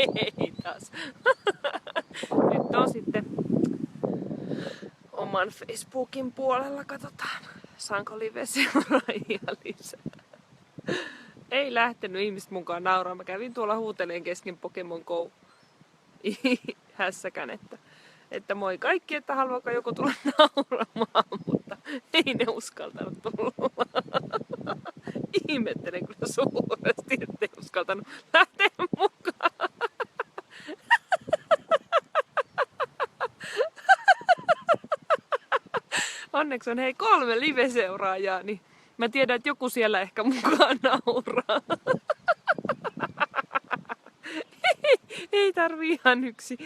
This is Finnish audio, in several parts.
Ei taas. Nyt on sitten oman Facebookin puolella. Katsotaan, saanko live-seuraajia lisää. Ei lähtenyt ihmiset mukaan nauraa. Mä kävin tuolla huuteleen kesken Pokemon Go hässäkän, että moi kaikki, että haluaako joku tulla nauramaan, mutta ei ne uskaltanut tulla. Ihmettelen kyllä suuresti, ettei uskaltanut lähteä mukaan. Onneksi on 3 live-seuraajaa, niin mä tiedän, että joku siellä ehkä mukaan nauraa. Ei tarvii ihan yksi.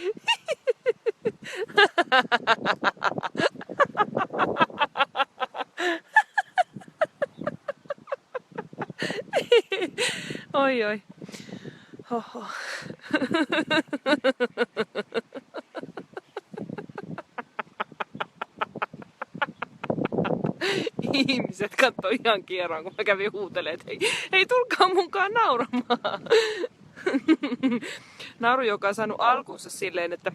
Oi oi. Hoho. Ihmiset kattoi ihan kierroon, kun mä kävin huutelemaan, että hei tulkaa mukaan nauramaan. Naru, joka on saanut alkunsa silleen, että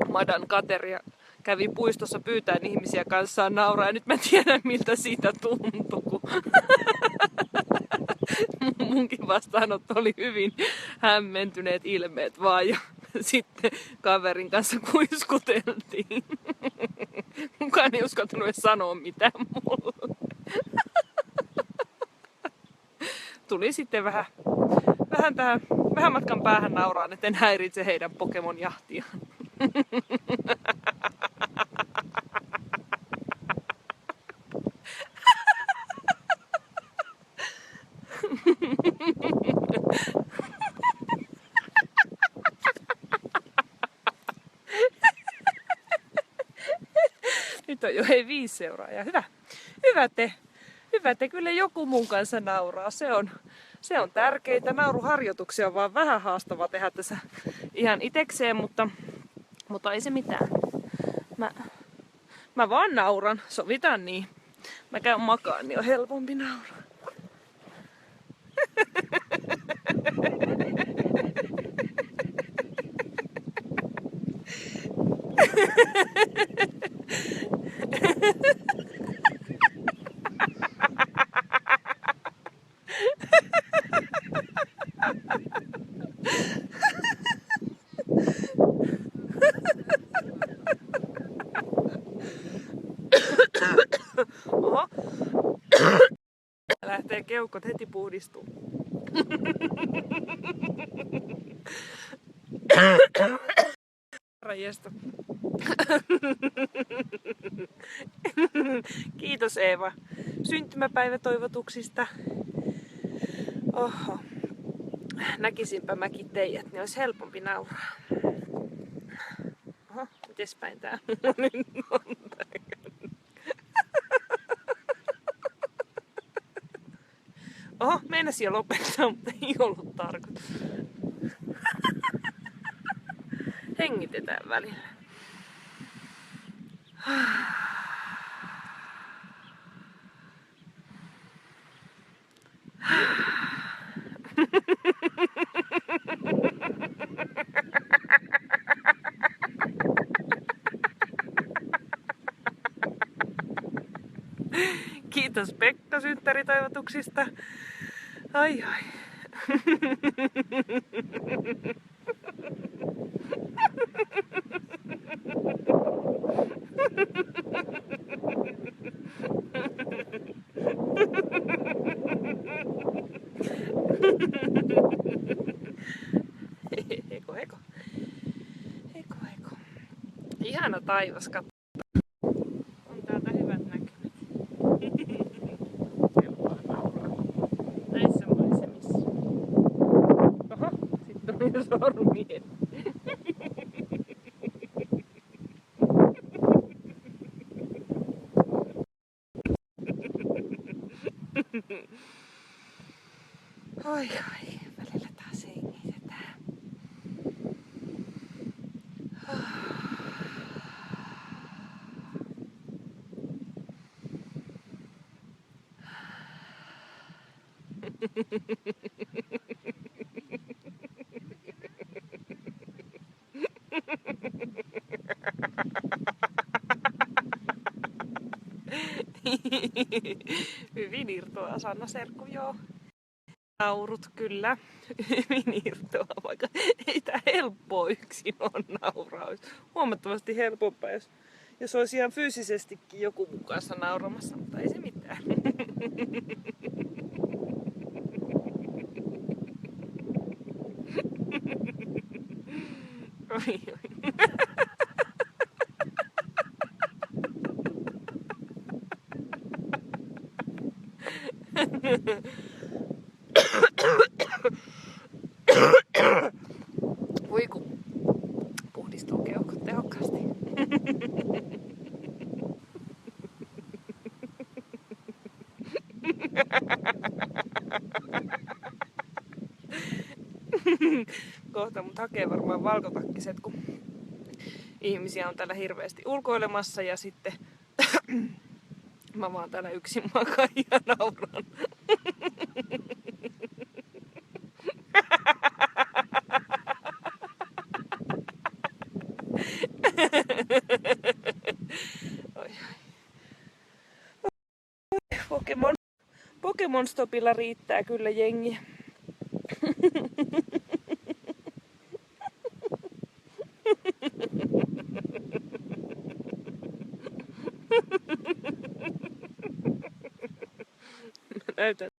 Madan Kateria kävi puistossa pyytämään ihmisiä kanssaan nauraa. Ja nyt mä tiedän, miltä siitä tuntuu, kun munkin vastaanotto oli hyvin hämmentyneet ilmeet vaan. Ja sitten kaverin kanssa kuiskuteltiin. Kukaan ei uskaltanut edes sanoa mitään mulle. Tuli sitten vähän matkan päähän nauraan, etten häiritse heidän Pokemon-jahtiaan. Nyt on jo 5 seuraajaa. Hyvä te kyllä joku mun kanssa nauraa. Se on tärkeää. Nauruharjoituksia on vaan vähän haastava tehdä tässä ihan itekseen, mutta ei se mitään. Mä vaan nauran. Sovitaan niin. Mä käyn makaan, niin on helpompi nauraa. Oho. Lähtee keuhkot heti puhdistuu. Rajesta. Kiitos Eeva syntymäpäivätoivotuksista. Oho. Näkisinpä mäkin teidät, niin olisi helpompi nauraa. Oho, mites päin tää nyt on? Oho, meinasin jo lopettaa, mutta ei ollut tarkoitus. Hengitetään välillä. Kiitos Pekka synttäritoivotuksista. Ai ai. Heko. Ihana taivas, katso. On täältä hyvät näkymät. Näissä maisemissa. Oho, sitten on jo sormien. Oi, välillä taas hengitetään. Hyvin irtoaa Sanna Serkku, joo. Naurut kyllä hyvin irtoaa, vaikka ei tää helppoa yksin on nauraa. Olisi huomattavasti helpompaa, jos olisi ihan fyysisestikin joku mukansa nauramassa, mutta ei se mitään. Oi, oi. Voi kun puhdistuu keuhkot tehokkaasti. Kohta mut hakee varmaan valkotakkiset, kun ihmisiä on täällä hirveästi ulkoilemassa ja sitten mä vaan täällä yksin makaan ja nauran. Oi. Pokemon Stopilla riittää kyllä jengiä. Mä näytän.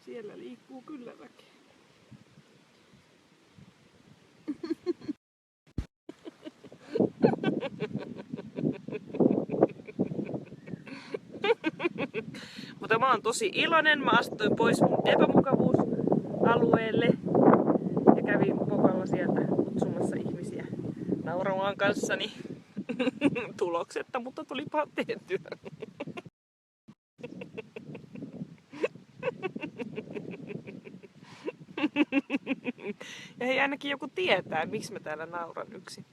Siellä liikkuu kyllä väkeä. Mutta mä oon tosi iloinen. Mä astuin pois mun epämukavuusalueelle ja kävin Pokalla sieltä kutsumassa ihmisiä nauramaan kanssani. Tuloksetta, mutta tulipa tehtyä. Ja hei, ainakin joku tietää, miksi mä täällä nauran yksin.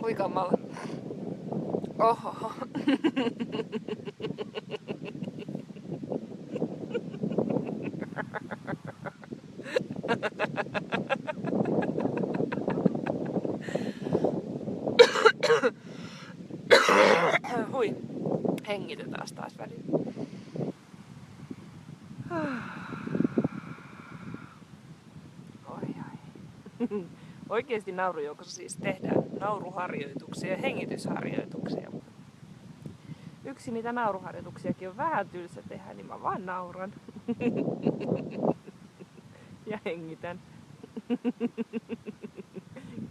Oi kamala. Ohoho. Hui. Hengitetään taas välillä. Oi oi. Oikeesti naurujoukossa siis tehdään nauruharjoituksia ja hengitysharjoituksia. Yksi niitä nauruharjoituksiakin on vähän tylsä tehdä, niin mä vaan nauran. Ja hengitän.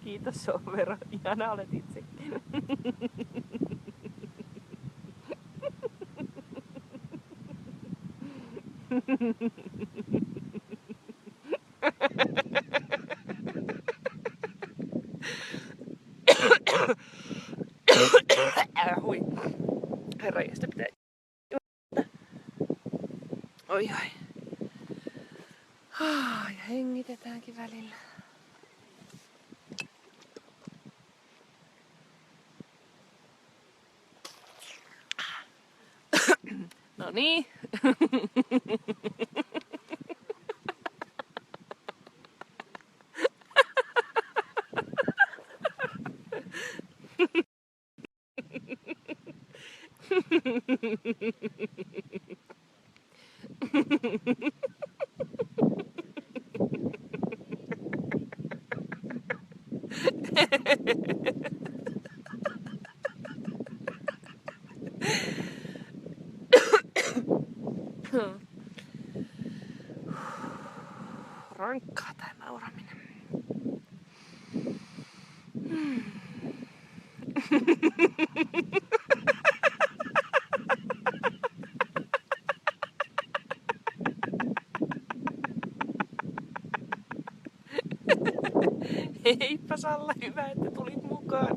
Kiitos Sovera, ihana olet itsekin. Hui. Herra, josta pitää. Oi oi. Ja hengitetäänkin välillä. No niin. Rankkaa tää nauraminen. Heippa Salla, hyvä että tulit mukaan.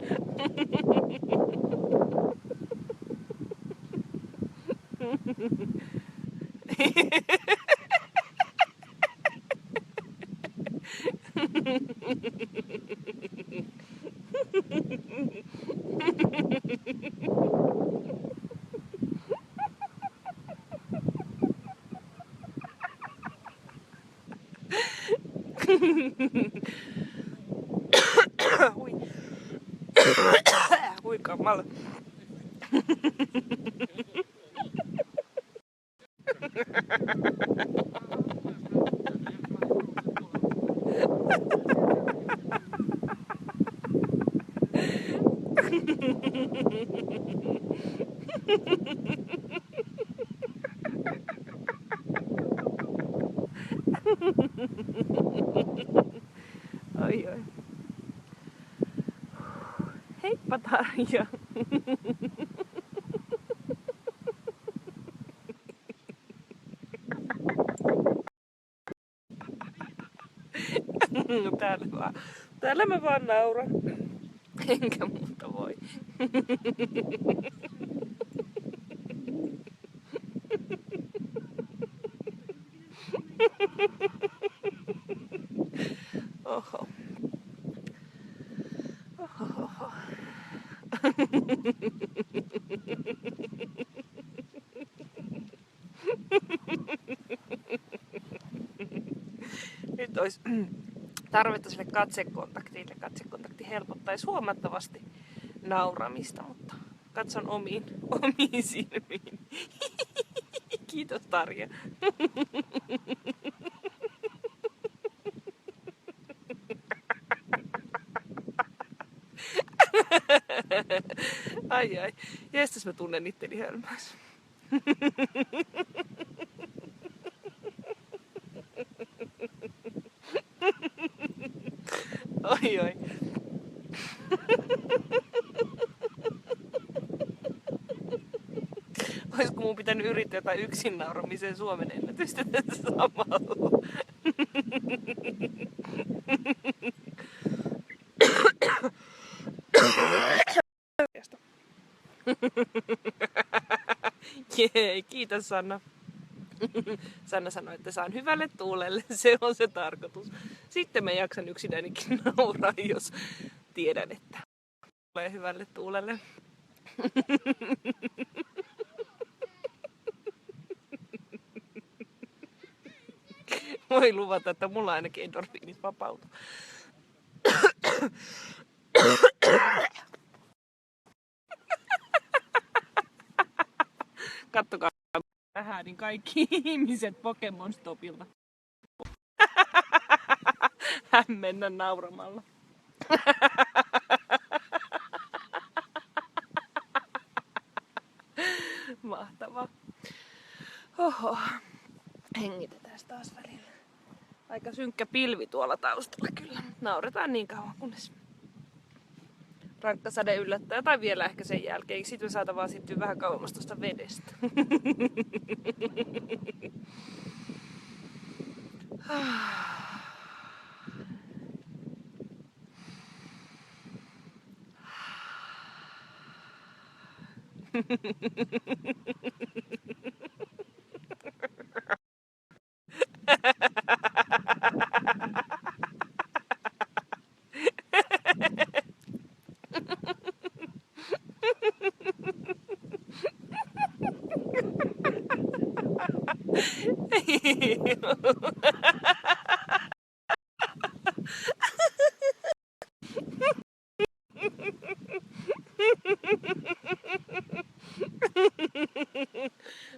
Hui. Hui kamala. Oi oi. Heippa Tarja. Täällä mä vaan nauran. Enkä muuta voi. Oho. Oho. Nyt olisi tarvetta sille katsekontaktille. Katsekontakti helpottaisi huomattavasti nauramista, mutta katson omiin silmiin. Kiitos Tarja. Ai ai. Jestas mä tunnen itteni hölmäys. Oi oi. Olisiko mun pitänyt yrittää jotain yksin nauramisen Suomen ennätystä tässä samalla? Jee, kiitos Sanna. Sanna sanoi, että saan hyvälle tuulelle, se on se tarkoitus. Sitten mä jaksan yksinänikin nauraa, jos tiedän, että tulee hyvälle tuulelle. Voi luvata, että mulla ainakin endorfiinit vapautuu. Kattokaa, vähän niin kaikki ihmiset Pokemon Stopilta. Hämmennä nauramalla. Mahtavaa. Oho. Hengitetään taas välillä. Aika synkkä pilvi tuolla taustalla kyllä. Nauretaan niin kauan kunnes rankka sade yllättää. Tai vielä ehkä sen jälkeen. Sitten me saadaan vaan siirtyä vähän kauemmas tuosta vedestä.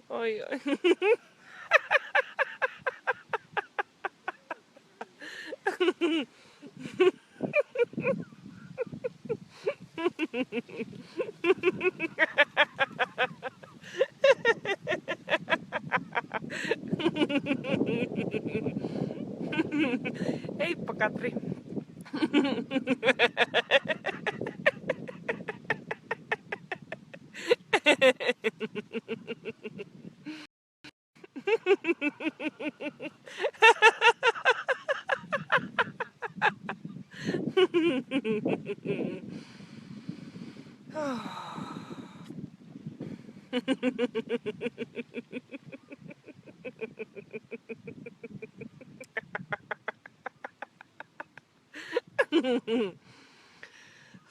Oi oi. Heippa Katri.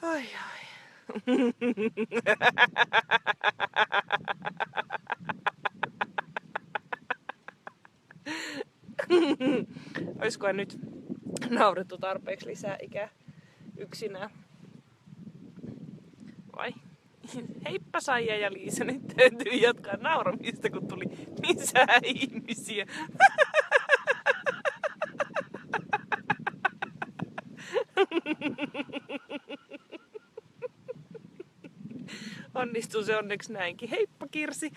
Ai ai. Oiskohan nyt naurettu tarpeeksi lisää ikää yksinään? Vai? Heippa Saija ja Liisa, nyt täytyy jatkaa nauramista, kun tuli lisää ihmisiä. Onnistuu se onneksi näinkin. Heippa Kirsi!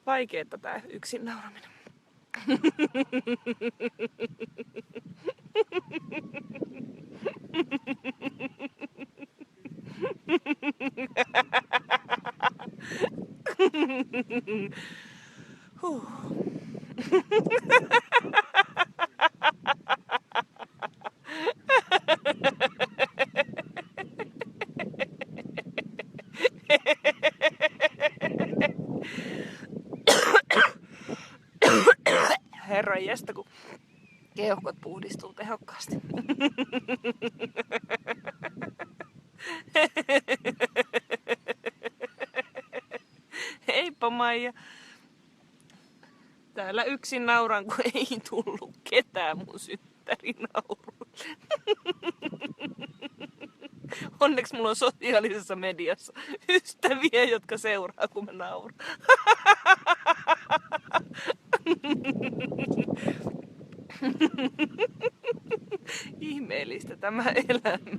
Vaikeeta tää yksin nauraminen. Herran jästä, kun keuhkot puhdistuu tehokkaasti. Heippa Maija. Täällä yksin nauran, kun ei tullut ketään mun synttärinauruun. Onneksi mulla on sosiaalisessa mediassa ystäviä, jotka seuraa, kun mä nauran. Ihmeellistä tämä elämä.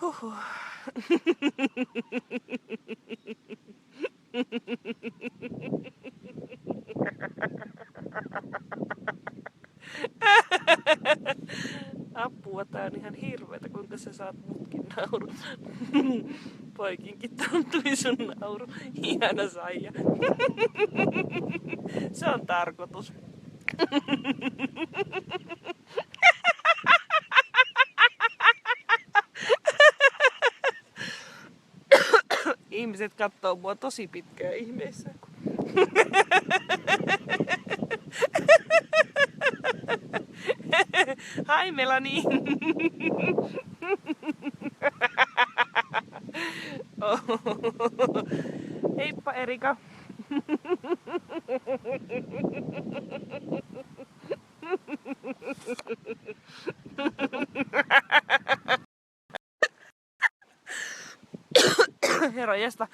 Huhhuh. Apua, tää on ihan hirveetä, kuinka sä saat mutkin naurun. Poikinkin tontui sun nauru. Ihana Saija. Se on tarkoitus. Ihmiset kattoo mua tosi pitkään ihmeessä. Hai Melanie! Oh. Heippa Erika! Herranjesta.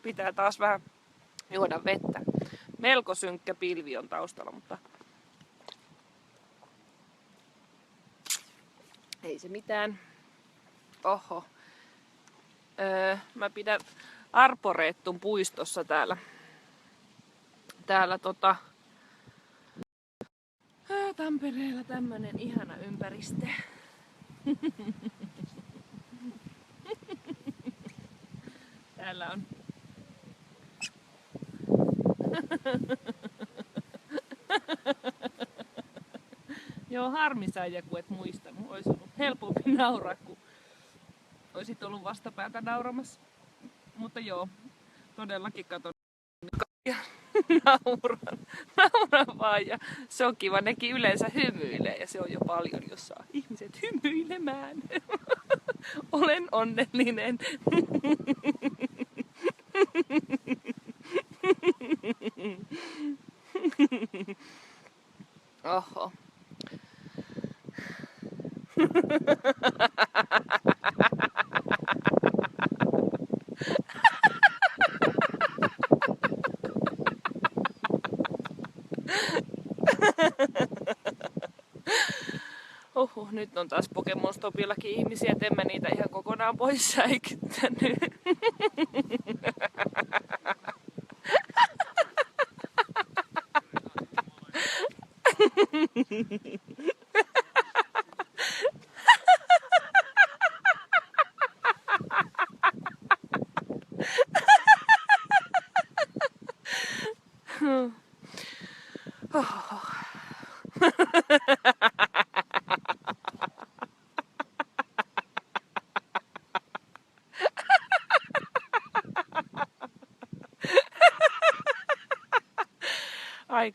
Pitää taas vähän juoda vettä. Melko synkkä pilvi on taustalla, mutta ei se mitään. Oho. Mä pidän Arporeettun puistossa täällä Tampereella tämmönen ihana ympäristö. Täällä on joo, harmi Saija, kun et muistanut. Ois ollut helpompi nauraa, kun oisit ollut vastapäätä nauramassa. Mutta joo, todellakin katon ja nauran vaan. Ja se on kiva, nekin yleensä hymyilee ja se on jo paljon, jos saa ihmiset hymyilemään. Olen onnellinen. Oho. Oho, nyt on taas Pokemon Stopillakin ihmisiä, et en mä niitä ihan kokonaan pois säikyttänyt.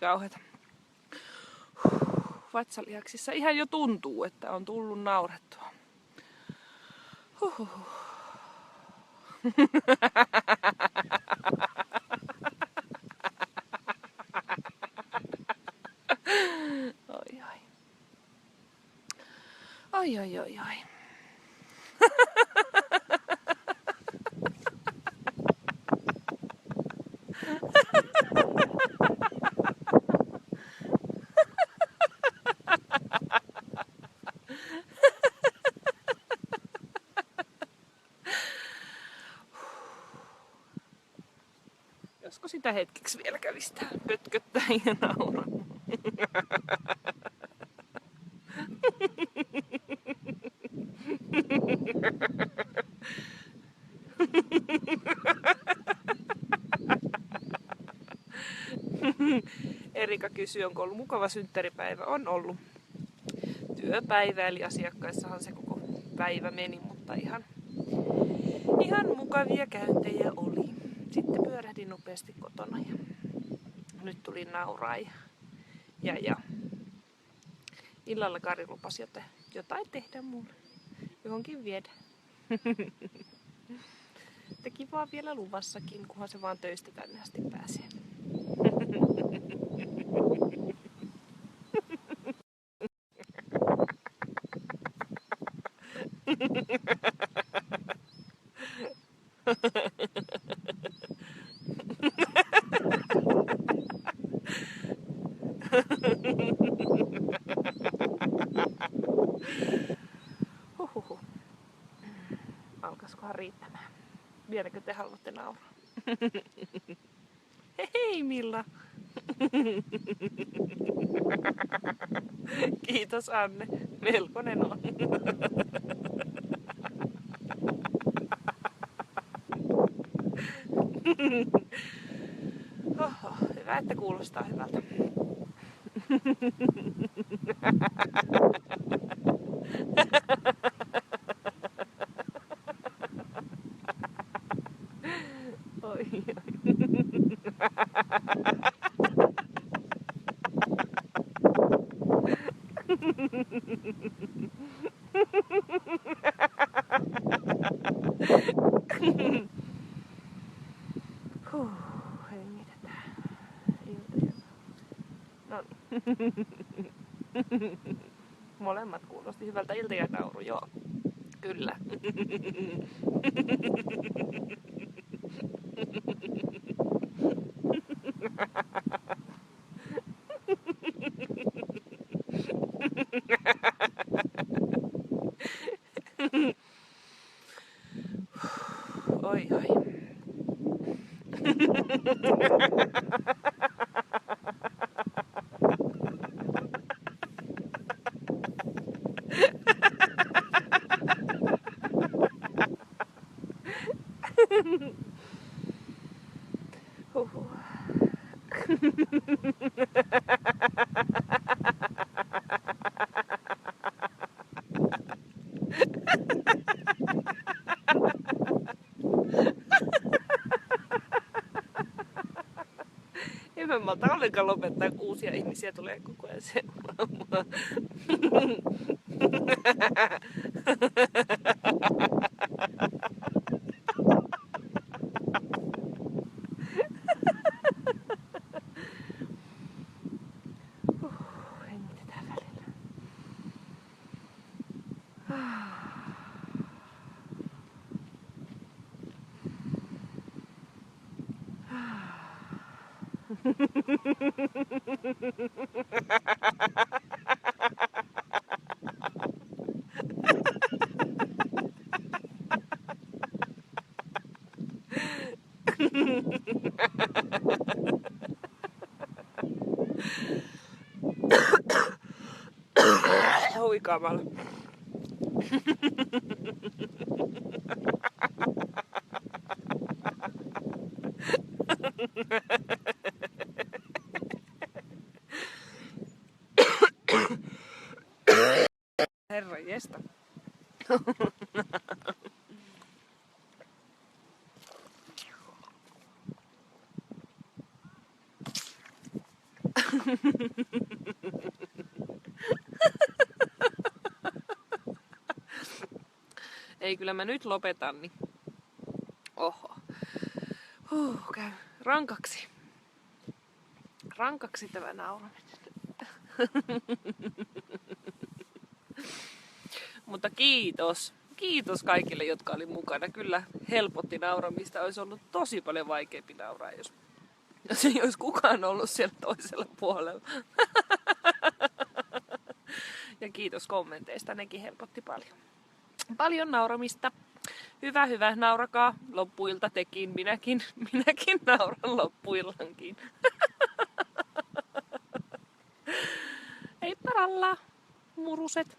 kauheeta. Vatsalihaksissa ihan jo tuntuu, että on tullut naurettua. Oi oi. Oi oi oi oi. Josko sitä hetkeksi vielä kävisi täällä pötköttää ja nauraa. Erika kysyi, onko ollut mukava synttäripäivä. On ollut työpäivä, eli asiakkaissahan se koko päivä meni, mutta ihan mukavia käyntejä oli. Sitten pyörähdin nopeasti kotona ja nyt tuli nauraa ja illalla Kari lupasi jotain tehdä mulle. Johonkin viedä. Että kivaa vielä luvassakin, kunhan se vaan töistä tänne asti pääsee. Huhhuh. Alkaskohan riittämään? Vieläkö te haluatte nauraa? Hei Milla! Kiitos Anne, melkoinen on. Oho, hyvä, että kuulostaa hyvältä. Oi, oi. Hengitetään. No niin. Molemmat kuulosti hyvältä iltajanauru, joo. Kyllä. Oi oi. Huhhuh. En malta ollenkaan lopettaa, kun uusia ihmisiä tulee koko ajan seuraamaan. Hengitetään välillä. Huikaamalla. Herra jesta. Ei, kyllä mä nyt lopetan, niin oho. Käy rankaksi. Rankaksi tämä nauraminen. Mutta kiitos. Kiitos kaikille, jotka oli mukana. Kyllä helpotti nauramista. Olisi ollut tosi paljon vaikeampi nauraa, jos ei olisi kukaan ollut siellä toisella puolella. Ja kiitos kommenteista, nekin helpotti paljon. Paljon nauramista. Hyvä, hyvä, naurakaa loppuilta tekin. Minäkin nauran loppuillankin. Heippa ralla, muruset.